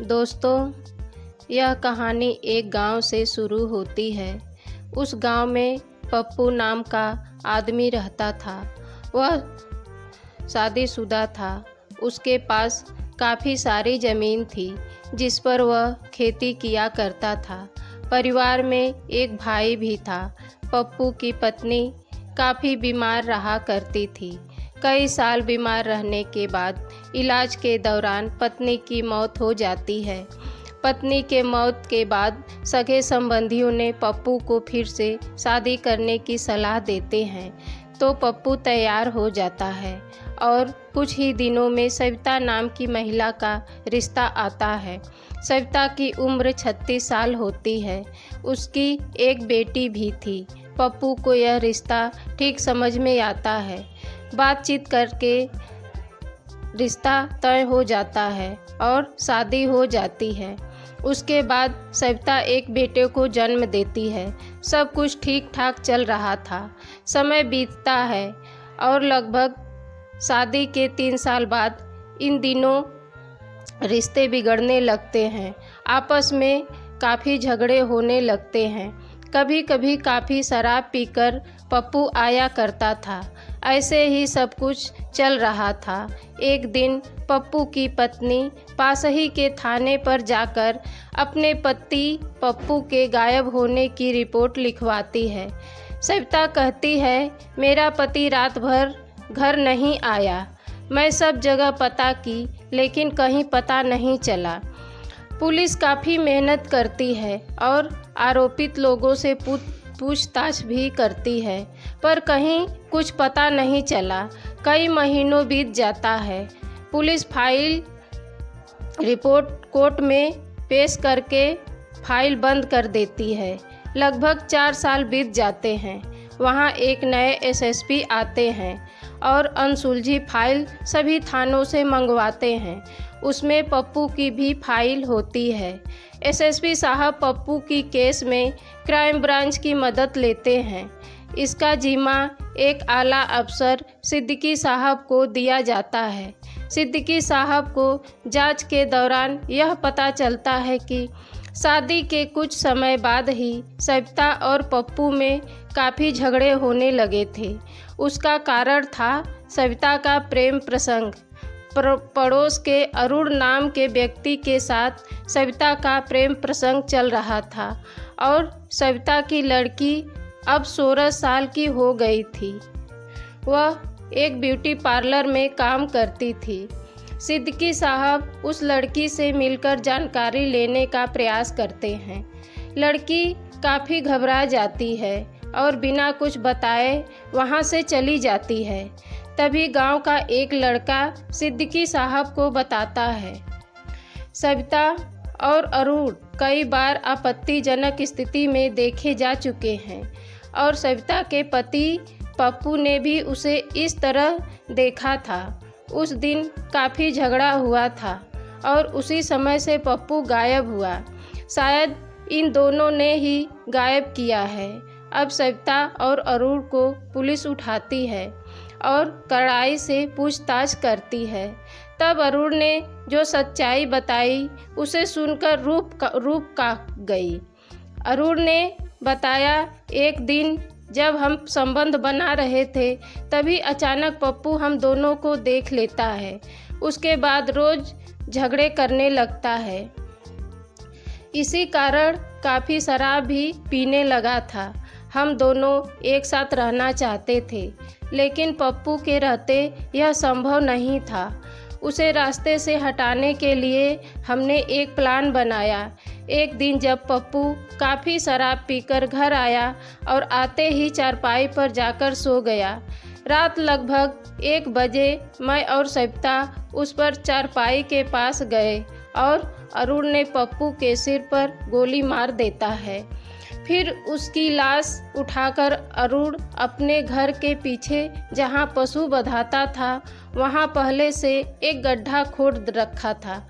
दोस्तों, यह कहानी एक गांव से शुरू होती है। उस गांव में पप्पू नाम का आदमी रहता था। वह शादीशुदा था। उसके पास काफ़ी सारी ज़मीन थी जिस पर वह खेती किया करता था। परिवार में एक भाई भी था। पप्पू की पत्नी काफ़ी बीमार रहा करती थी। कई साल बीमार रहने के बाद इलाज के दौरान पत्नी की मौत हो जाती है। पत्नी के मौत के बाद सगे संबंधियों ने पप्पू को फिर से शादी करने की सलाह देते हैं, तो पप्पू तैयार हो जाता है और कुछ ही दिनों में सविता नाम की महिला का रिश्ता आता है। सविता की उम्र 36 साल होती है। उसकी एक बेटी भी थी। पप्पू को यह रिश्ता ठीक समझ में आता है। बातचीत करके रिश्ता तय हो जाता है और शादी हो जाती है। उसके बाद सविता एक बेटे को जन्म देती है। सब कुछ ठीक ठाक चल रहा था। समय बीतता है और लगभग शादी के 3 साल बाद इन दिनों रिश्ते बिगड़ने लगते हैं। आपस में काफ़ी झगड़े होने लगते हैं। कभी कभी काफ़ी शराब पीकर पप्पू आया करता था। ऐसे ही सब कुछ चल रहा था। एक दिन पप्पू की पत्नी पास ही के थाने पर जाकर अपने पति पप्पू के गायब होने की रिपोर्ट लिखवाती है। सविता कहती है, मेरा पति रात भर घर नहीं आया। मैं सब जगह पता की लेकिन कहीं पता नहीं चला। पुलिस काफ़ी मेहनत करती है और आरोपित लोगों से पूछताछ भी करती है, पर कहीं कुछ पता नहीं चला। कई महीनों बीत जाता है। पुलिस फाइल रिपोर्ट कोर्ट में पेश करके फाइल बंद कर देती है। लगभग 4 साल बीत जाते हैं। वहाँ एक नए एसएसपी आते हैं और अनसुलझी फाइल सभी थानों से मंगवाते हैं। उसमें पप्पू की भी फाइल होती है। एसएसपी साहब पप्पू की केस में क्राइम ब्रांच की मदद लेते हैं। इसका जिम्मा एक आला अफसर सिद्दीकी साहब को दिया जाता है। सिद्दीकी साहब को जांच के दौरान यह पता चलता है कि शादी के कुछ समय बाद ही सविता और पप्पू में काफ़ी झगड़े होने लगे थे। उसका कारण था सविता का प्रेम प्रसंग। पड़ोस के अरुण नाम के व्यक्ति के साथ सविता का प्रेम प्रसंग चल रहा था और सविता की लड़की अब 16 साल की हो गई थी। वह एक ब्यूटी पार्लर में काम करती थी। सिद्दीकी साहब उस लड़की से मिलकर जानकारी लेने का प्रयास करते हैं। लड़की काफ़ी घबरा जाती है और बिना कुछ बताए वहाँ से चली जाती है। तभी गांव का एक लड़का सिद्दीकी साहब को बताता है, सविता और अरुण कई बार आपत्तिजनक स्थिति में देखे जा चुके हैं और सविता के पति पप्पू ने भी उसे इस तरह देखा था। उस दिन काफ़ी झगड़ा हुआ था और उसी समय से पप्पू गायब हुआ। शायद इन दोनों ने ही गायब किया है। अब सविता और अरुण को पुलिस उठाती है और कड़ाई से पूछताछ करती है। तब अरुण ने जो सच्चाई बताई उसे सुनकर रूप कांप गई। अरुण ने बताया, एक दिन जब हम संबंध बना रहे थे तभी अचानक पप्पू हम दोनों को देख लेता है। उसके बाद रोज झगड़े करने लगता है। इसी कारण काफ़ी शराब भी पीने लगा था। हम दोनों एक साथ रहना चाहते थे लेकिन पप्पू के रहते यह संभव नहीं था। उसे रास्ते से हटाने के लिए हमने एक प्लान बनाया। एक दिन जब पप्पू काफ़ी शराब पीकर घर आया और आते ही चारपाई पर जाकर सो गया। रात लगभग 1 बजे मैं और सविता उस पर चारपाई के पास गए और अरुण ने पप्पू के सिर पर गोली मार देता है। फिर उसकी लाश उठाकर अरुण अपने घर के पीछे जहां पशु बंधाता था वहां पहले से एक गड्ढा खोद रखा था।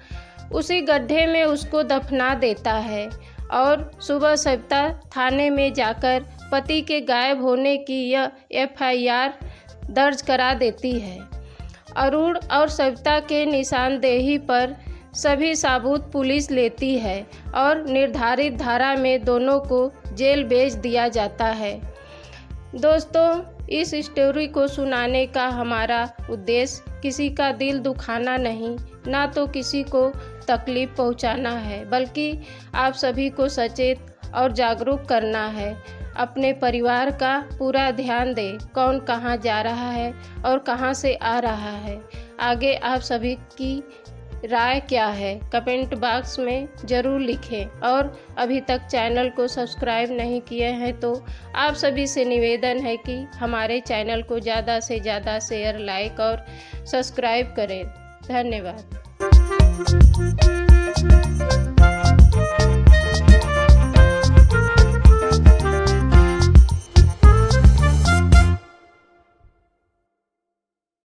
उसी गड्ढे में उसको दफना देता है और सुबह सविता थाने में जाकर पति के गायब होने की यह FIR दर्ज करा देती है। अरुण और सविता के निशानदेही पर सभी सबूत पुलिस लेती है और निर्धारित धारा में दोनों को जेल भेज दिया जाता है। दोस्तों, इस स्टोरी को सुनाने का हमारा उद्देश्य किसी का दिल दुखाना नहीं, ना तो किसी को तकलीफ पहुंचाना है, बल्कि आप सभी को सचेत और जागरूक करना है। अपने परिवार का पूरा ध्यान दें, कौन कहाँ जा रहा है और कहाँ से आ रहा है। आगे आप सभी की राय क्या है, कमेंट बॉक्स में ज़रूर लिखें। और अभी तक चैनल को सब्सक्राइब नहीं किए हैं तो आप सभी से निवेदन है कि हमारे चैनल को ज़्यादा से ज़्यादा शेयर, लाइक और सब्सक्राइब करें। धन्यवाद।